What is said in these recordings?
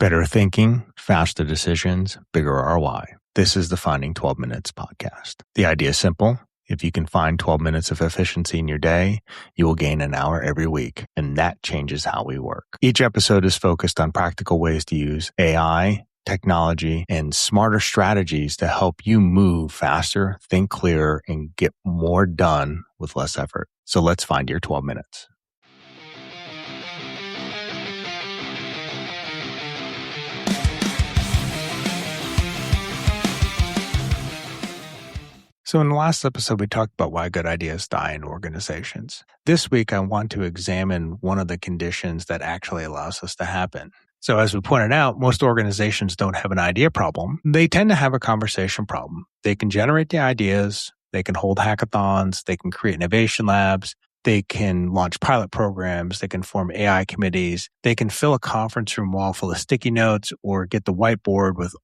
Better thinking, faster decisions, bigger ROI. This is the Finding 12 Minutes podcast. The idea is simple. If you can find 12 minutes of efficiency in your day, you will gain an hour every week, and that changes how we work. Each episode is focused on practical ways to use AI, technology, and smarter strategies to help you move faster, think clearer, and get more done with less effort. So let's find your 12 minutes. So in the last episode, we talked about why good ideas die in organizations. This week, I want to examine one of the conditions that actually allows this to happen. So as we pointed out, most organizations don't have an idea problem. They tend to have a conversation problem. They can generate the ideas, they can hold hackathons, they can create innovation labs, they can launch pilot programs, they can form AI committees, they can fill a conference room wall full of sticky notes or get the whiteboard with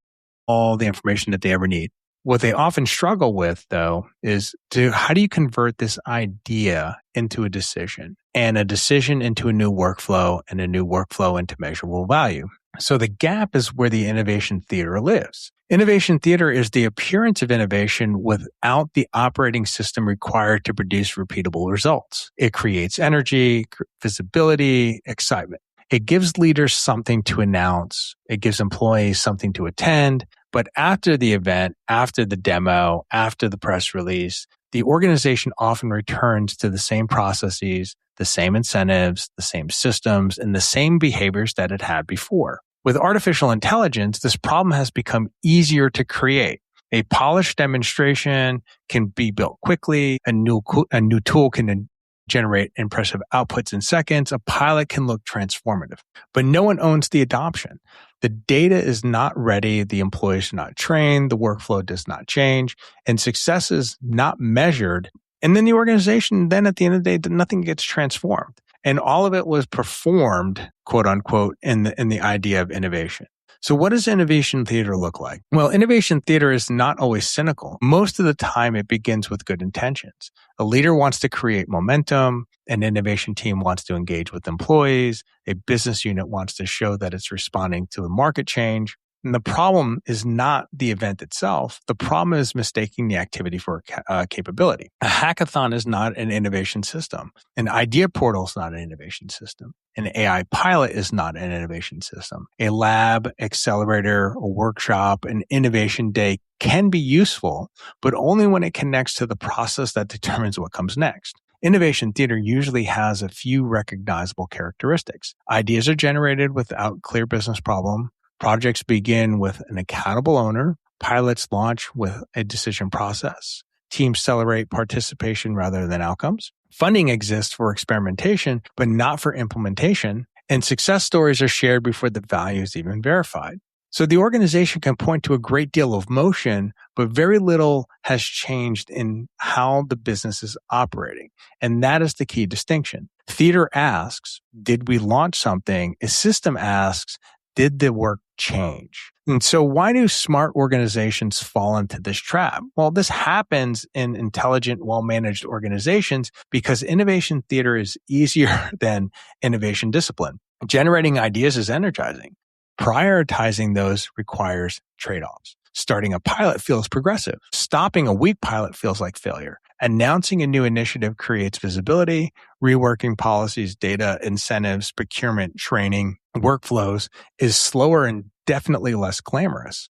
all the information that they ever need. What they often struggle with, though, is how do you convert this idea into a decision and a decision into a new workflow and a new workflow into measurable value? So the gap is where the innovation theater lives. Innovation theater is the appearance of innovation without the operating system required to produce repeatable results. It creates energy, visibility, excitement. It gives leaders something to announce. It gives employees something to attend. But after the event, after the demo, after the press release, the organization often returns to the same processes, the same incentives, the same systems, and the same behaviors that it had before. With artificial intelligence, this problem has become easier to create. A polished demonstration can be built quickly. A new tool can generate impressive outputs in seconds. A pilot can look transformative, but no one owns the adoption. The data is not ready. The employees are not trained. The workflow does not change, and success is not measured. And then the organization, then at the end of the day, nothing gets transformed. And all of it was performed, quote unquote, in the idea of innovation. So what does innovation theater look like? Well, innovation theater is not always cynical. Most of the time, it begins with good intentions. A leader wants to create momentum. An innovation team wants to engage with employees. A business unit wants to show that it's responding to a market change. And the problem is not the event itself. The problem is mistaking the activity for a capability. A hackathon is not an innovation system. An idea portal is not an innovation system. An AI pilot is not an innovation system. A lab, accelerator, a workshop, an innovation day can be useful, but only when it connects to the process that determines what comes next. Innovation theater usually has a few recognizable characteristics. Ideas are generated without clear business problem. Projects begin with an accountable owner. Pilots launch with a decision process. Teams celebrate participation rather than outcomes. Funding exists for experimentation, but not for implementation. And success stories are shared before the value is even verified. So the organization can point to a great deal of motion, but very little has changed in how the business is operating. And that is the key distinction. Theater asks, did we launch something? A system asks, did the work change? And so why do smart organizations fall into this trap? Well, this happens in intelligent, well-managed organizations because innovation theater is easier than innovation discipline. Generating ideas is energizing. Prioritizing those requires trade-offs. Starting a pilot feels progressive. Stopping a weak pilot feels like failure. Announcing a new initiative creates visibility. Reworking policies, data, incentives, procurement, training, workflows is slower and definitely less glamorous.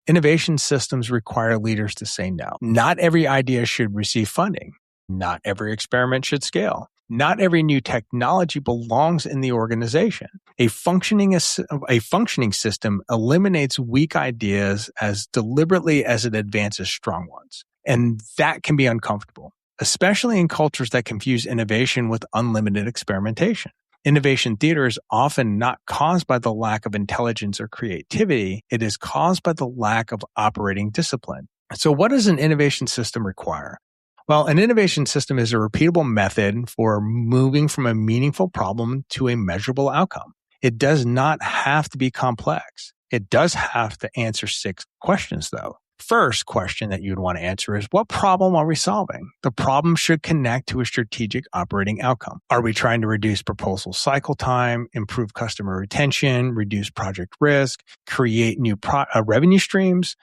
Innovation systems require leaders to say no. Not every idea should receive funding. Not every experiment should scale. Not every new technology belongs in the organization. A functioning system eliminates weak ideas as deliberately as it advances strong ones. And that can be uncomfortable, especially in cultures that confuse innovation with unlimited experimentation. Innovation theater is often not caused by the lack of intelligence or creativity. It is caused by the lack of operating discipline. So what does an innovation system require? Well, an innovation system is a repeatable method for moving from a meaningful problem to a measurable outcome. It does not have to be complex. It does have to answer 6 questions, though. first question that you'd want to answer is, what problem are we solving? The problem should connect to a strategic operating outcome. Are we trying to reduce proposal cycle time, improve customer retention, reduce project risk, create new revenue streams,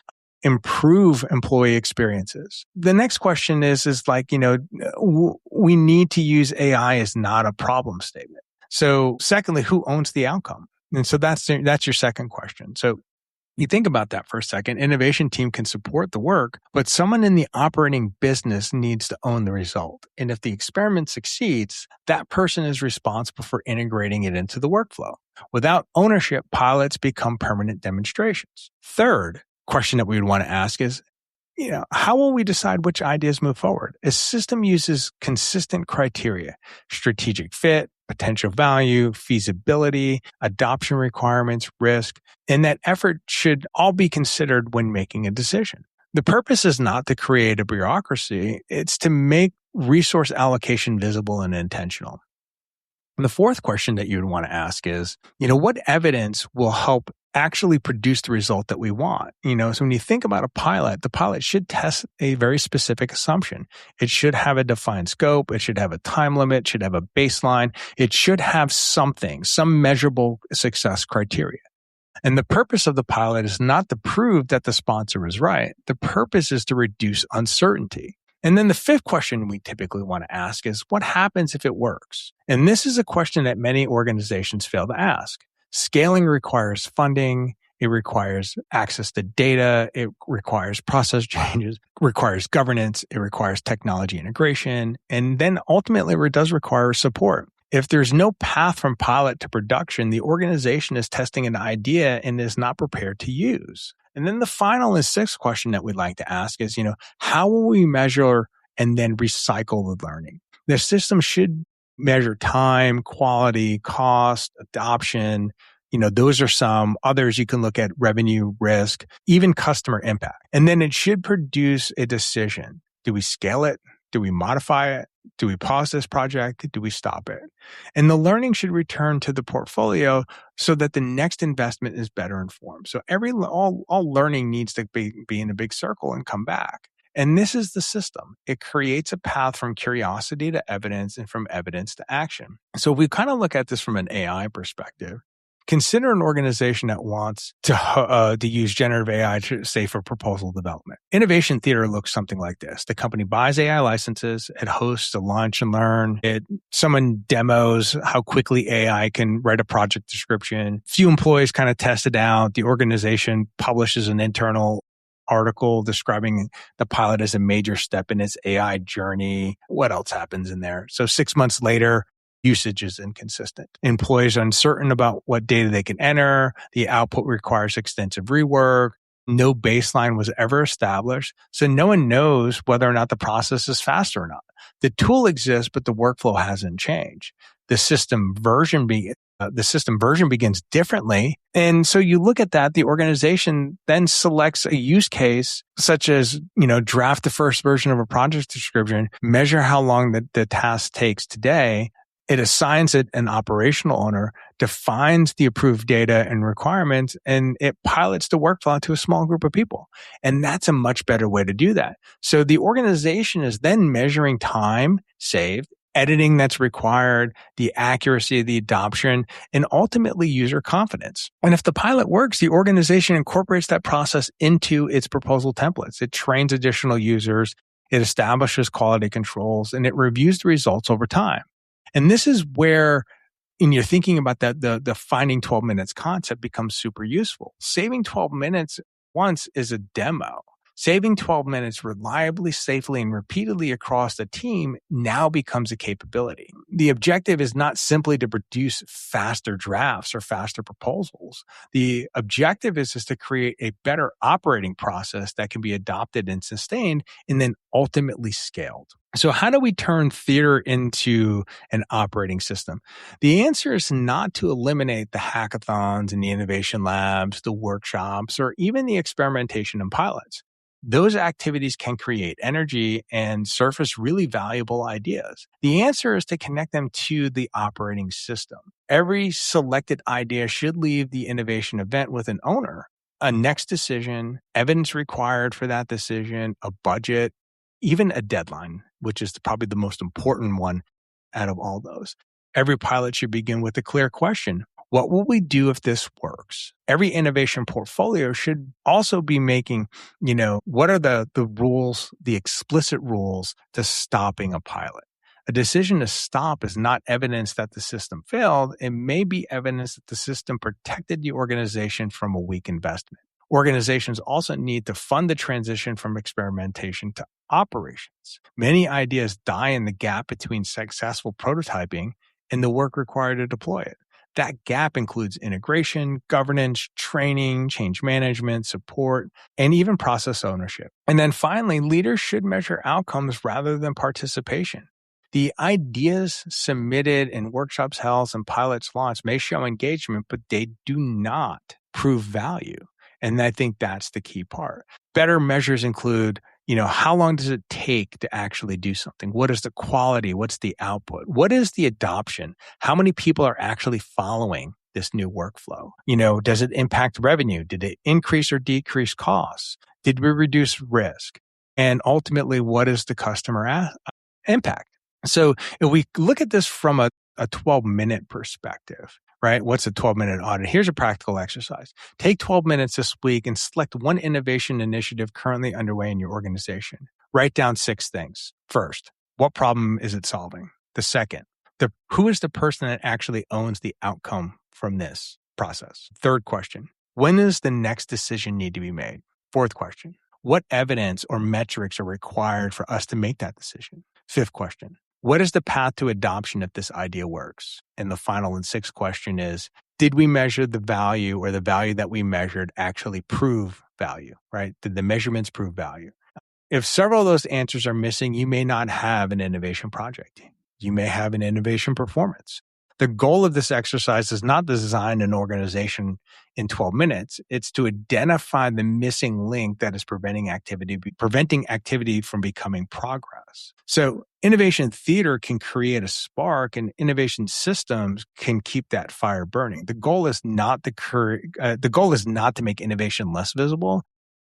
improve employee experiences? The next question is like, we need to use AI as not a problem statement. So secondly, who owns the outcome? And so that's your second question. So you think about that for a second. Innovation team can support the work, but someone in the operating business needs to own the result. And if the experiment succeeds, that person is responsible for integrating it into the workflow. Without ownership, pilots become permanent demonstrations. Third question that we would want to ask is, how will we decide which ideas move forward? A system uses consistent criteria: strategic fit, potential value, feasibility, adoption requirements, risk, and that effort should all be considered when making a decision. The purpose is not to create a bureaucracy, it's to make resource allocation visible and intentional. And the fourth question that you would want to ask is, what evidence will help actually produce the result that we want? So when you think about a pilot, the pilot should test a very specific assumption. It should have a defined scope. It should have a time limit. It should have a baseline. It should have some measurable success criteria. And the purpose of the pilot is not to prove that the sponsor is right. The purpose is to reduce uncertainty. And then the fifth question we typically want to ask is, what happens if it works? And this is a question that many organizations fail to ask. Scaling requires funding. It requires access to data. It requires process changes, requires governance. It requires technology integration. And then ultimately, it does require support. If there's no path from pilot to production, the organization is testing an idea and is not prepared to use. And then the final and sixth question that we'd like to ask is, how will we measure and then recycle the learning? The system should measure time, quality, cost, adoption. Those are some. Others you can look at: revenue, risk, even customer impact. And then it should produce a decision. Do we scale it? Do we modify it? Do we pause this project? Do we stop it? And the learning should return to the portfolio so that the next investment is better informed. So all learning needs to be in a big circle and come back. And this is the system. It creates a path from curiosity to evidence and from evidence to action. So if we kind of look at this from an AI perspective, consider an organization that wants to use generative AI to, say, for proposal development. Innovation theater looks something like this. The company buys AI licenses. It hosts a launch and learn. Someone demos how quickly AI can write a project description. Few employees kind of test it out. The organization publishes an internal article describing the pilot as a major step in its AI journey. What else happens in there? So 6 months later, usage is inconsistent. Employees are uncertain about what data they can enter. The output requires extensive rework. No baseline was ever established. So no one knows whether or not the process is faster or not. The tool exists, but the workflow hasn't changed. The system version begins differently. And so you look at that, the organization then selects a use case such as, draft the first version of a project description, measure how long the task takes today. It assigns it an operational owner, defines the approved data and requirements, and it pilots the workflow to a small group of people. And that's a much better way to do that. So the organization is then measuring time saved, editing that's required, the accuracy of the adoption, and ultimately user confidence. And if the pilot works, the organization incorporates that process into its proposal templates. It trains additional users, it establishes quality controls, and it reviews the results over time. And this is where, when you're thinking about that, the finding 12 minutes concept becomes super useful. Saving 12 minutes once is a demo. Saving 12 minutes reliably, safely, and repeatedly across the team now becomes a capability. The objective is not simply to produce faster drafts or faster proposals. The objective is just to create a better operating process that can be adopted and sustained and then ultimately scaled. So how do we turn theater into an operating system? The answer is not to eliminate the hackathons and the innovation labs, the workshops, or even the experimentation and pilots. Those activities can create energy and surface really valuable ideas. The answer is to connect them to the operating system. Every selected idea should leave the innovation event with an owner, a next decision, evidence required for that decision, a budget, even a deadline, which is probably the most important one out of all those. Every pilot should begin with a clear question. What will we do if this works? Every innovation portfolio should also be making, what are the rules, the explicit rules to stopping a pilot? A decision to stop is not evidence that the system failed. It may be evidence that the system protected the organization from a weak investment. Organizations also need to fund the transition from experimentation to operations. Many ideas die in the gap between successful prototyping and the work required to deploy it. That gap includes integration, governance, training, change management, support, and even process ownership. And then finally, leaders should measure outcomes rather than participation. The ideas submitted in workshops held and pilots launched may show engagement, but they do not prove value. And I think that's the key part. Better measures include, how long does it take to actually do something? What is the quality? What's the output? What is the adoption? How many people are actually following this new workflow? Does it impact revenue? Did it increase or decrease costs? Did we reduce risk? And ultimately, what is the customer impact? So if we look at this from a 12-minute perspective, right? What's a 12-minute audit? Here's a practical exercise. Take 12 minutes this week and select one innovation initiative currently underway in your organization. Write down 6 things. First, what problem is it solving? The second, who is the person that actually owns the outcome from this process? Third question, when does the next decision need to be made? Fourth question, what evidence or metrics are required for us to make that decision? Fifth question, what is the path to adoption if this idea works? And the final and sixth question is, did we measure the value or the value that we measured actually prove value, right? Did the measurements prove value? If several of those answers are missing, you may not have an innovation project. You may have an innovation performance. The goal of this exercise is not to design an organization in 12 minutes. It's to identify the missing link that is preventing activity from becoming progress. So innovation theater can create a spark, and innovation systems can keep that fire burning. The goal is not to make innovation less visible.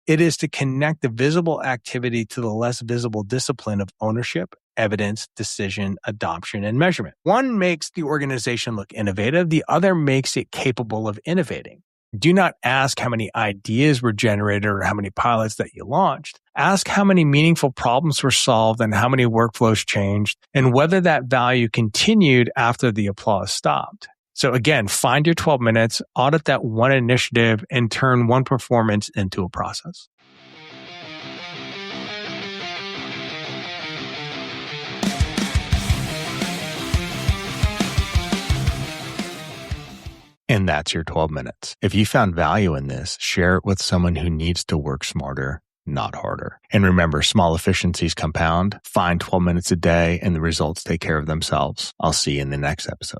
It is to connect the visible activity to the less visible discipline of ownership, evidence, decision, adoption, and measurement. One makes the organization look innovative. The other makes it capable of innovating. Do not ask how many ideas were generated or how many pilots that you launched. Ask how many meaningful problems were solved and how many workflows changed, and whether that value continued after the applause stopped. So again, find your 12 minutes, audit that one initiative, and turn one performance into a process. And that's your 12 minutes. If you found value in this, share it with someone who needs to work smarter, not harder. And remember, small efficiencies compound. Find 12 minutes a day and the results take care of themselves. I'll see you in the next episode.